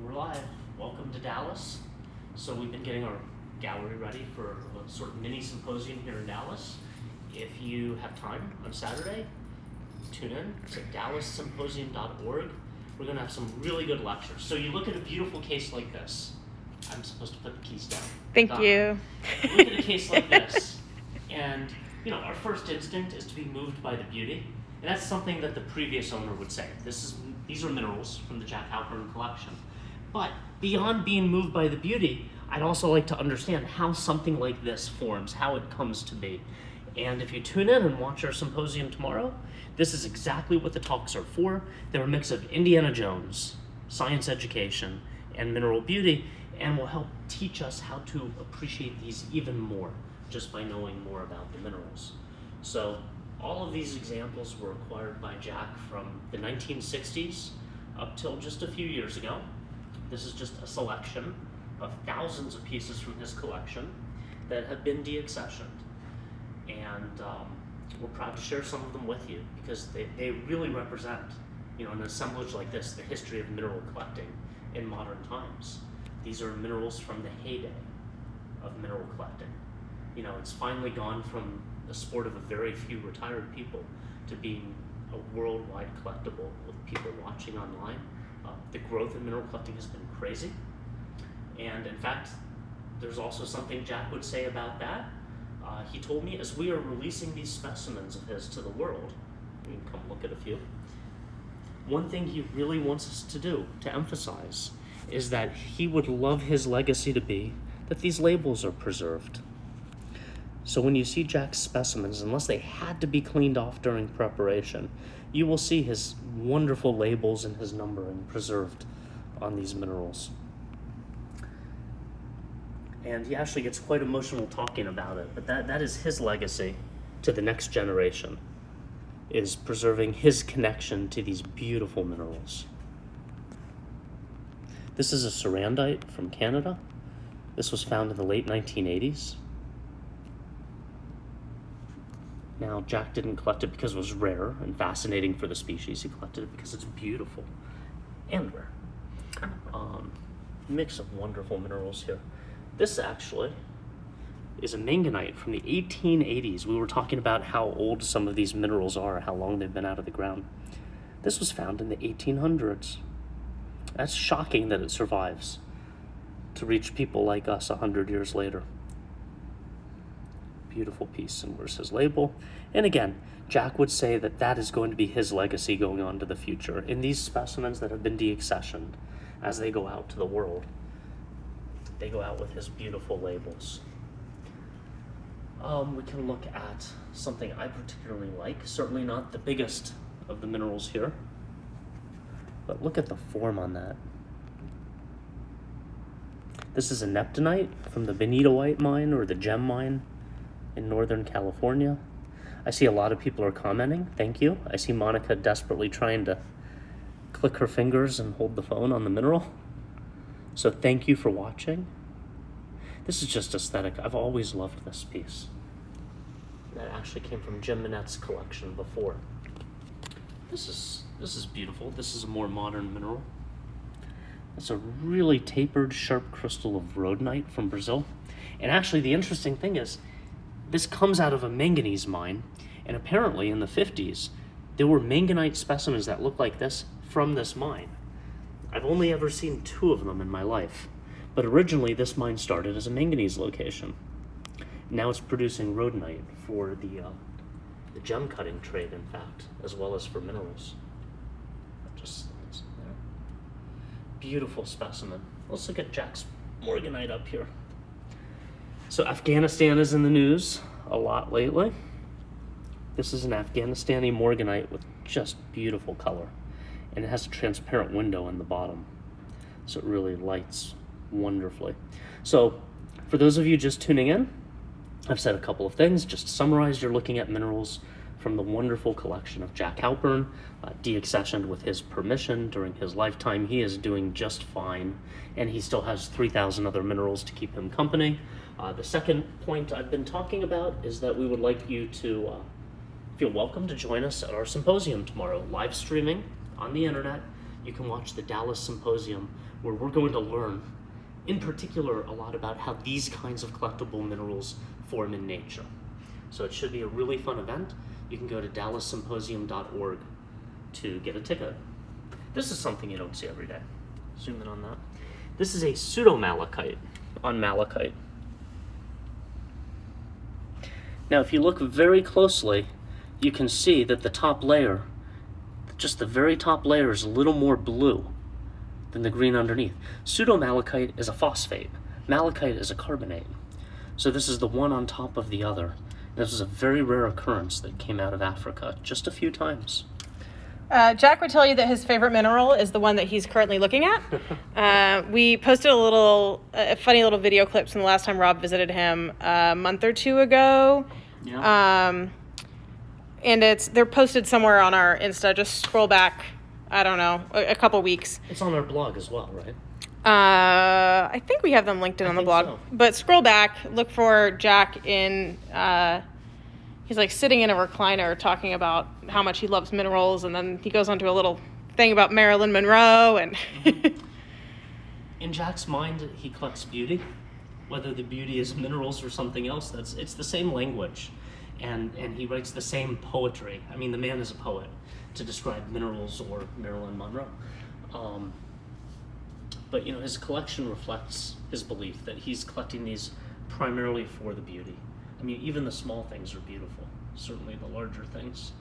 We're live. Welcome to Dallas. So we've been getting our gallery ready for a sort of mini symposium here in Dallas. If you have time on Saturday, tune in. It's at dallassymposium.org. We're going to have some really good lectures. So you look at a beautiful case like this. I'm supposed to put the keys down. Thank you. Look at a case like this, and our first instinct is to be moved by the beauty, and that's something that the previous owner would say. These are minerals from the Jack Halpern collection. But beyond being moved by the beauty, I'd also like to understand how something like this forms, how it comes to be. And if you tune in and watch our symposium tomorrow, this is exactly what the talks are for. They're a mix of Indiana Jones, science education, and mineral beauty, and will help teach us how to appreciate these even more just by knowing more about the minerals. So all of these examples were acquired by Jack from the 1960s up till just a few years ago. This is just a selection of thousands of pieces from his collection that have been deaccessioned. And we're proud to share some of them with you because they really represent, an assemblage like this, the history of mineral collecting in modern times. These are minerals from the heyday of mineral collecting. It's finally gone from the sport of a very few retired people to being a worldwide collectible with people watching online. The growth in mineral collecting has been crazy. And in fact, there's also something Jack would say about that. He told me as we are releasing these specimens of his to the world, you can come look at a few, one thing he really wants us to do, to emphasize, is that he would love his legacy to be that these labels are preserved. So when you see Jack's specimens, unless they had to be cleaned off during preparation, you will see his wonderful labels and his numbering preserved on these minerals. And he actually gets quite emotional talking about it, but that is his legacy to the next generation, is preserving his connection to these beautiful minerals. This is a cerandite from Canada. This was found in the late 1980s. Now, Jack didn't collect it because it was rare and fascinating for the species. He collected it because it's beautiful and rare. Mix of wonderful minerals here. This actually is a manganite from the 1880s. We were talking about how old some of these minerals are, how long they've been out of the ground. This was found in the 1800s. That's shocking that it survives to reach people like us 100 years later. Beautiful piece, and where's his label? And again, Jack would say that that is going to be his legacy going on to the future. In these specimens that have been deaccessioned, as they go out to the world, they go out with his beautiful labels. We can look at something I particularly like, certainly not the biggest of the minerals here, but look at the form on that. This is a neptunite from the Benitoite mine, or the gem mine in Northern California. I see a lot of people are commenting. Thank you. I see Monica desperately trying to click her fingers and hold the phone on the mineral. So thank you for watching. This is just aesthetic. I've always loved this piece. That actually came from Jim Minette's collection before. This is beautiful. This is a more modern mineral. It's a really tapered, sharp crystal of rhodonite from Brazil. And actually, the interesting thing is, this comes out of a manganese mine, and apparently in the 50s, there were manganite specimens that look like this from this mine. I've only ever seen 2 of them in my life, but originally this mine started as a manganese location. Now it's producing rhodonite for the gem cutting trade, in fact, as well as for minerals. Just there. Beautiful specimen. Let's look at Jack's morganite up here. So Afghanistan is in the news a lot lately. This is an Afghanistani morganite with just beautiful color, and it has a transparent window in the bottom, so it really lights wonderfully. So for those of you just tuning in, I've said a couple of things. Just to summarize, you're looking at minerals from the wonderful collection of Jack Halpern, deaccessioned with his permission during his lifetime. He is doing just fine, and he still has 3,000 other minerals to keep him company. The second point I've been talking about is that we would like you to feel welcome to join us at our symposium tomorrow, live streaming on the internet you can watch the Dallas Symposium, where we're going to learn, in particular, a lot about how these kinds of collectible minerals form in nature. So it should be a really fun event. You can go to dallassymposium.org to get a ticket. This is something you don't see every day. Zoom in on that. This is a pseudo-malachite on malachite. Now, if you look very closely, you can see that the top layer, just the very top layer, is a little more blue than the green underneath. Pseudo-malachite is a phosphate. Malachite is a carbonate. So this is the one on top of the other. This is a very rare occurrence that came out of Africa just a few times. Jack would tell you that his favorite mineral is the one that he's currently looking at. We posted a funny little video clips from the last time Rob visited him a month or two ago. Yeah. And they're posted somewhere on our Insta. Just scroll back, I don't know, a couple weeks. It's on our blog as well, right? I think we have them linked in on the blog. So. But scroll back, look for Jack in... he's like sitting in a recliner talking about how much he loves minerals, and then he goes on to a little thing about Marilyn Monroe. And in Jack's mind, he collects beauty, whether the beauty is minerals or something else. It's the same language, and he writes the same poetry. I mean, the man is a poet to describe minerals or Marilyn Monroe. But his collection reflects his belief that he's collecting these primarily for the beauty. I mean, even the small things are beautiful, certainly the larger things.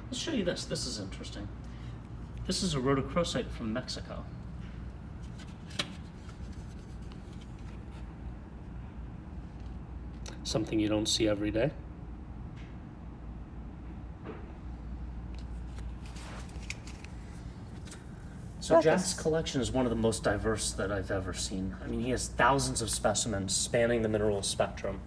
Let's show you this. This is interesting. This is a rhodochrosite from Mexico. Something you don't see every day. So Jack's collection is one of the most diverse that I've ever seen. I mean, he has thousands of specimens spanning the mineral spectrum.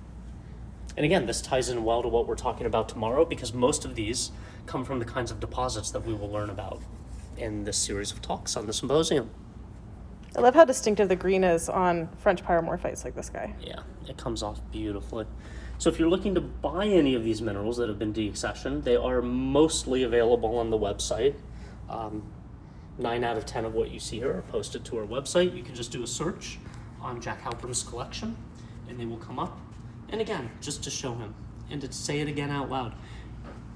And again, this ties in well to what we're talking about tomorrow, because most of these come from the kinds of deposits that we will learn about in this series of talks on the symposium. I love how distinctive the green is on French pyromorphites like this guy. Yeah, it comes off beautifully. So if you're looking to buy any of these minerals that have been deaccessioned, they are mostly available on the website. 9 out of 10 of what you see here are posted to our website. You can just do a search on Jack Halpern's collection, and they will come up. And again, just to show him, and to say it again out loud,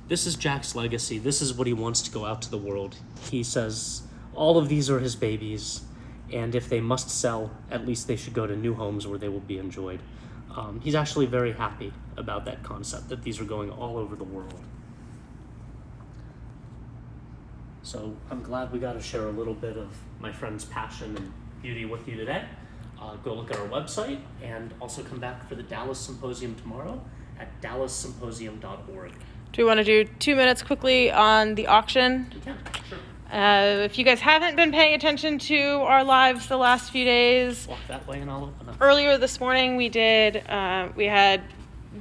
this is Jack's legacy. This is what he wants to go out to the world. He says all of these are his babies, and if they must sell, at least they should go to new homes where they will be enjoyed. He's actually very happy about that concept, that these are going all over the world. So I'm glad we got to share a little bit of my friend's passion and beauty with you today. Go look at our website, and also come back for the Dallas Symposium tomorrow at dallassymposium.org. Do we want to do 2 minutes quickly on the auction? We can, sure. If you guys haven't been paying attention to our lives the last few days, Walk that way and I'll open up. Earlier this morning we had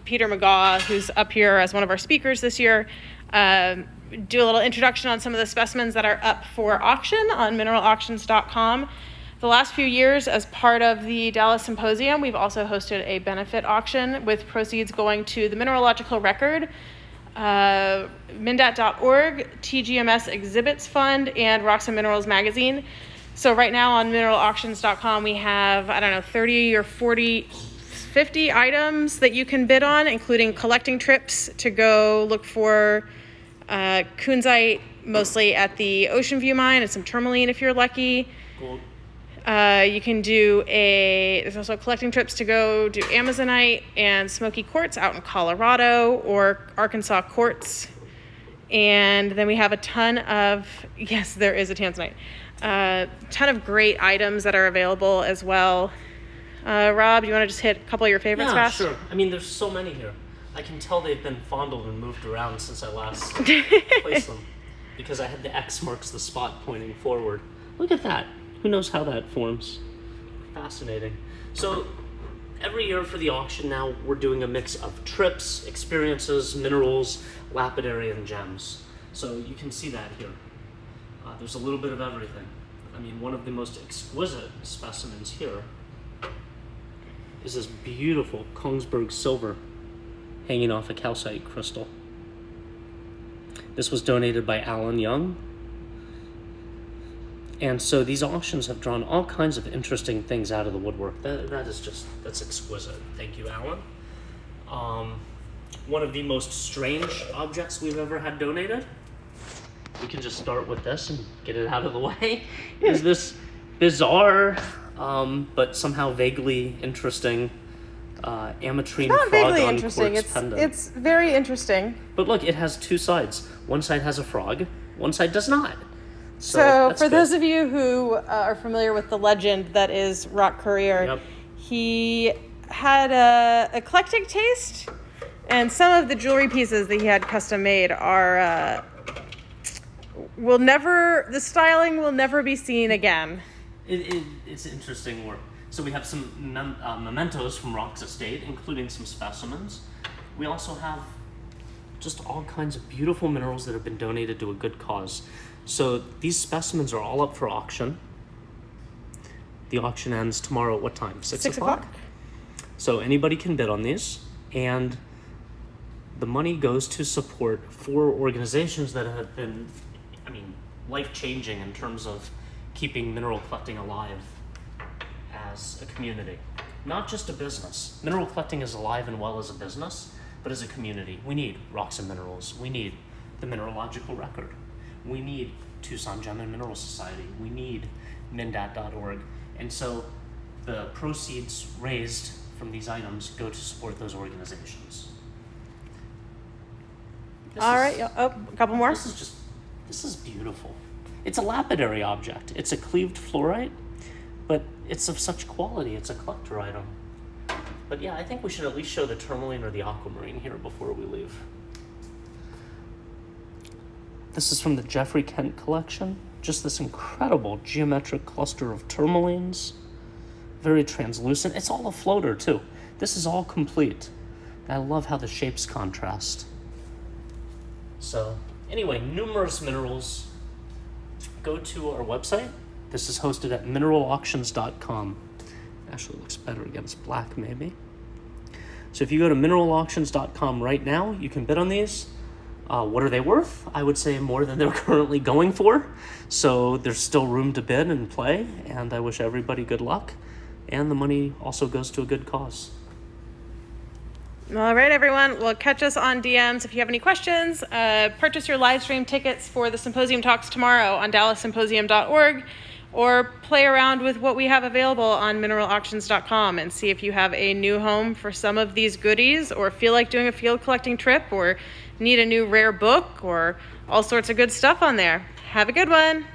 Peter McGaw, who's up here as one of our speakers this year, do a little introduction on some of the specimens that are up for auction on mineralauctions.com. The last few years, as part of the Dallas Symposium, we've also hosted a benefit auction with proceeds going to the Mineralogical Record, MNDAT.org, TGMS Exhibits Fund, and Rocks and Minerals Magazine. So right now on mineralauctions.com, we have, 30 or 40, 50 items that you can bid on, including collecting trips to go look for kunzite, mostly at the Ocean View mine, and some tourmaline if you're lucky. Gold. You can there's also collecting trips to go do Amazonite and smoky quartz out in Colorado or Arkansas quartz. And then we have a ton of, yes, there is a tanzanite. Ton of great items that are available as well. Rob, do you want to just hit a couple of your favorites fast? Yeah, sure. I mean, there's so many here. I can tell they've been fondled and moved around since I last placed them, because I had the X marks the spot pointing forward. Look at that. Who knows how that forms? Fascinating. So every year for the auction now, we're doing a mix of trips, experiences, minerals, lapidary, and gems. So you can see that here. There's a little bit of everything. I mean, one of the most exquisite specimens here is this beautiful Kongsberg silver hanging off a calcite crystal. This was donated by Alan Young. And so these auctions have drawn all kinds of interesting things out of the woodwork. That's exquisite. Thank you, Alan. One of the most strange objects we've ever had donated, we can just start with this and get it out of the way, is this bizarre, but somehow vaguely interesting ametrine Not frog vaguely on interesting. quartz pendant. It's very interesting. But look, it has two sides. One side has a frog, one side does not. So that's for good. those of you who are familiar with the legend that is Rock Courier, Yep. he had a eclectic taste, and some of the jewelry pieces that he had custom made are the styling will never be seen again. It's interesting work. So we have some mementos from Rock's estate, including some specimens. We also have just all kinds of beautiful minerals that have been donated to a good cause. So these specimens are all up for auction. The auction ends tomorrow at what time? 6 o'clock? So anybody can bid on these, and the money goes to support 4 organizations that have been, life-changing in terms of keeping mineral collecting alive as a community. Not just a business. Mineral collecting is alive and well as a business, but as a community. We need Rocks and Minerals. We need the Mineralogical Record. We need Tucson Gem and Mineral Society. We need mindat.org. And so the proceeds raised from these items go to support those organizations. A couple more. This is beautiful. It's a lapidary object. It's a cleaved fluorite, but it's of such quality. It's a collector item. But yeah, I think we should at least show the tourmaline or the aquamarine here before we leave. This is from the Jeffrey Kent collection. Just this incredible geometric cluster of tourmalines. Very translucent. It's all a floater too. This is all complete. I love how the shapes contrast. So anyway, numerous minerals. Go to our website. This is hosted at mineralauctions.com. Actually looks better against black maybe. So if you go to mineralauctions.com right now, you can bid on these. What are they worth? I would say more than they're currently going for. So there's still room to bid and play, and I wish everybody good luck. And the money also goes to a good cause. All right, everyone. Well, catch us on DMs if you have any questions. Purchase your live stream tickets for the symposium talks tomorrow on dallassymposium.org, or play around with what we have available on mineralauctions.com and see if you have a new home for some of these goodies, or feel like doing a field collecting trip, or need a new rare book, or all sorts of good stuff on there. Have a good one.